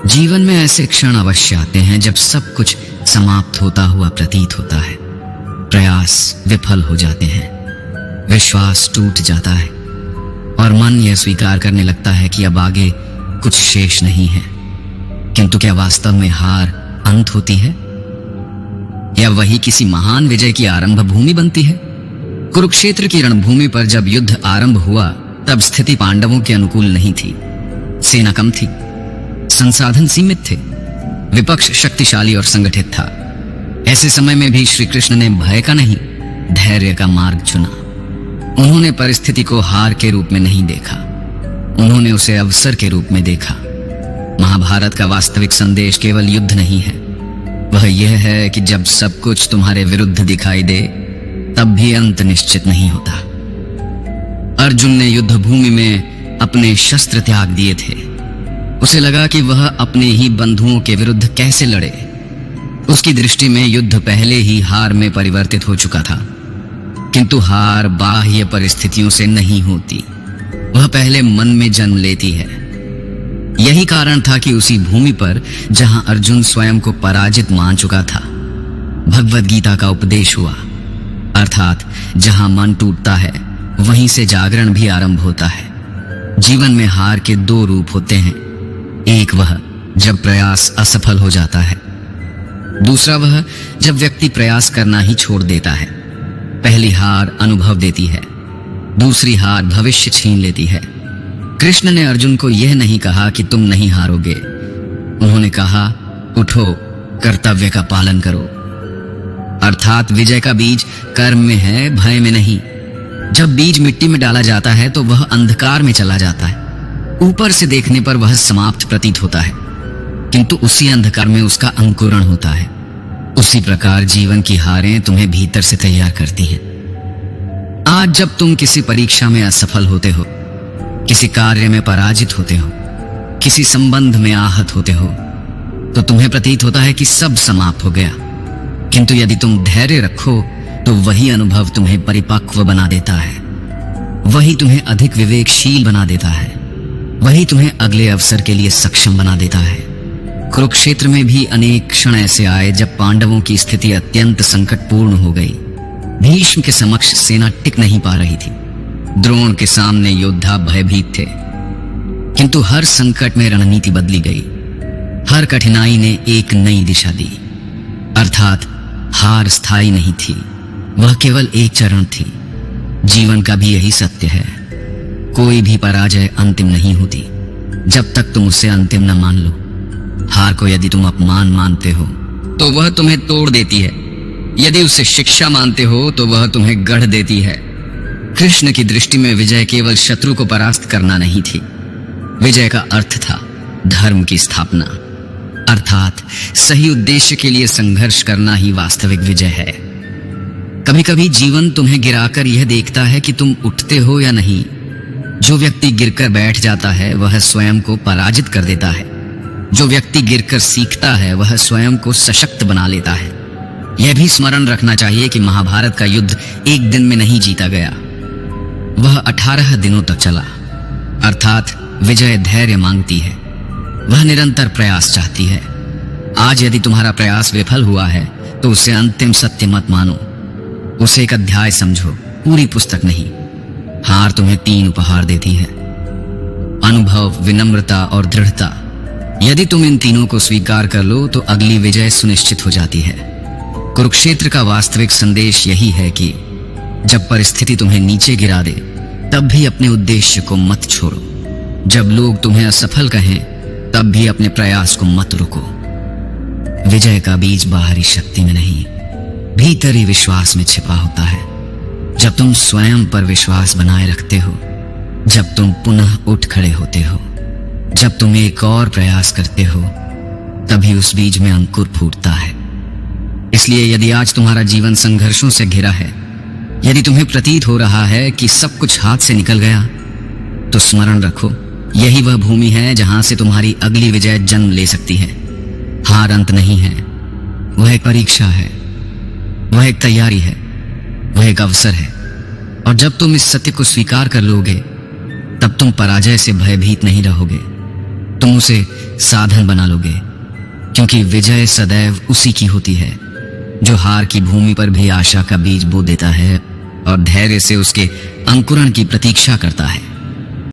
जीवन में ऐसे क्षण अवश्य आते हैं जब सब कुछ समाप्त होता हुआ प्रतीत होता है। प्रयास विफल हो जाते हैं, विश्वास टूट जाता है और मन यह स्वीकार करने लगता है कि अब आगे कुछ शेष नहीं है। किंतु क्या वास्तव में हार अंत होती है या वही किसी महान विजय की आरंभ भूमि बनती है? कुरुक्षेत्र की रणभूमि पर जब युद्ध आरंभ हुआ तब स्थिति पांडवों के अनुकूल नहीं थी। सेना कम थी, संसाधन सीमित थे, विपक्ष शक्तिशाली और संगठित था। ऐसे समय में भी श्री कृष्ण ने भय का नहीं, धैर्य का मार्ग चुना। उन्होंने परिस्थिति को हार के रूप में नहीं देखा, उन्होंने उसे अवसर के रूप में देखा। महाभारत का वास्तविक संदेश केवल युद्ध नहीं है, वह यह है कि जब सब कुछ तुम्हारे विरुद्ध दिखाई दे तब भी अंत निश्चित नहीं होता। अर्जुन ने युद्ध भूमि में अपने शस्त्र त्याग दिए थे। उसे लगा कि वह अपने ही बंधुओं के विरुद्ध कैसे लड़े। उसकी दृष्टि में युद्ध पहले ही हार में परिवर्तित हो चुका था। किंतु हार बाह्य परिस्थितियों से नहीं होती, वह पहले मन में जन्म लेती है। यही कारण था कि उसी भूमि पर जहां अर्जुन स्वयं को पराजित मान चुका था, भगवद गीता का उपदेश हुआ। अर्थात जहां मन टूटता है वहीं से जागरण भी आरंभ होता है। जीवन में हार के दो रूप होते हैं, एक वह जब प्रयास असफल हो जाता है, दूसरा वह जब व्यक्ति प्रयास करना ही छोड़ देता है। पहली हार अनुभव देती है, दूसरी हार भविष्य छीन लेती है। कृष्ण ने अर्जुन को यह नहीं कहा कि तुम नहीं हारोगे, उन्होंने कहा उठो, कर्तव्य का पालन करो। अर्थात विजय का बीज कर्म में है, भय में नहीं। जब बीज मिट्टी में डाला जाता है तो वह अंधकार में चला जाता है। ऊपर से देखने पर वह समाप्त प्रतीत होता है, किंतु उसी अंधकार में उसका अंकुरण होता है। उसी प्रकार जीवन की हारें तुम्हें भीतर से तैयार करती हैं। आज जब तुम किसी परीक्षा में असफल होते हो, किसी कार्य में पराजित होते हो, किसी संबंध में आहत होते हो, तो तुम्हें प्रतीत होता है कि सब समाप्त हो गया। किंतु यदि तुम धैर्य रखो तो वही अनुभव तुम्हें परिपक्व बना देता है, वही तुम्हें अधिक विवेकशील बना देता है, वही तुम्हें अगले अवसर के लिए सक्षम बना देता है। कुरुक्षेत्र में भी अनेक क्षण ऐसे आए जब पांडवों की स्थिति अत्यंत संकटपूर्ण हो गई। भीष्म के समक्ष सेना टिक नहीं पा रही थी, द्रोण के सामने योद्धा भयभीत थे। किंतु हर संकट में रणनीति बदली गई, हर कठिनाई ने एक नई दिशा दी। अर्थात हार स्थायी नहीं थी, वह केवल एक चरण थी। जीवन का भी यही सत्य है, कोई भी पराजय अंतिम नहीं होती जब तक तुम उसे अंतिम न मान लो। हार को यदि तुम अपमान मानते हो तो वह तुम्हें तोड़ देती है, यदि उसे शिक्षा मानते हो तो वह तुम्हें गढ़ देती है। कृष्ण की दृष्टि में विजय केवल शत्रु को परास्त करना नहीं थी, विजय का अर्थ था धर्म की स्थापना। अर्थात सही उद्देश्य के लिए संघर्ष करना ही वास्तविक विजय है। कभी कभी जीवन तुम्हें गिराकर यह देखता है कि तुम उठते हो या नहीं। जो व्यक्ति गिरकर बैठ जाता है वह स्वयं को पराजित कर देता है, जो व्यक्ति गिरकर सीखता है वह स्वयं को सशक्त बना लेता है। यह भी स्मरण रखना चाहिए कि महाभारत का युद्ध एक दिन में नहीं जीता गया, वह 18 दिनों तक चला। अर्थात विजय धैर्य मांगती है, वह निरंतर प्रयास चाहती है। आज यदि तुम्हारा प्रयास विफल हुआ है तो उसे अंतिम सत्य मत मानो, उसे एक अध्याय समझो, पूरी पुस्तक नहीं। हार तुम्हें 3 उपहार देती है, अनुभव, विनम्रता और दृढ़ता। यदि तुम इन तीनों को स्वीकार कर लो तो अगली विजय सुनिश्चित हो जाती है। कुरुक्षेत्र का वास्तविक संदेश यही है कि जब परिस्थिति तुम्हें नीचे गिरा दे तब भी अपने उद्देश्य को मत छोड़ो। जब लोग तुम्हें असफल कहें तब भी अपने प्रयास को मत रुको। विजय का बीज बाहरी शक्ति में नहीं, भीतरी विश्वास में छिपा होता है। जब तुम स्वयं पर विश्वास बनाए रखते हो, जब तुम पुनः उठ खड़े होते हो, जब तुम एक और प्रयास करते हो, तभी उस बीज में अंकुर फूटता है। इसलिए यदि आज तुम्हारा जीवन संघर्षों से घिरा है, यदि तुम्हें प्रतीत हो रहा है कि सब कुछ हाथ से निकल गया, तो स्मरण रखो, यही वह भूमि है जहां से तुम्हारी अगली विजय जन्म ले सकती है। हार अंत नहीं है, वह एक परीक्षा है, वह एक तैयारी है, वह एक अवसर है। और जब तुम इस सत्य को स्वीकार कर लोगे तब तुम पराजय से भयभीत नहीं रहोगे, तुम उसे साधन बना लोगे, क्योंकि विजय सदैव उसी की होती है जो हार की भूमि पर भी आशा का बीज बो देता है और धैर्य से उसके अंकुरण की प्रतीक्षा करता है।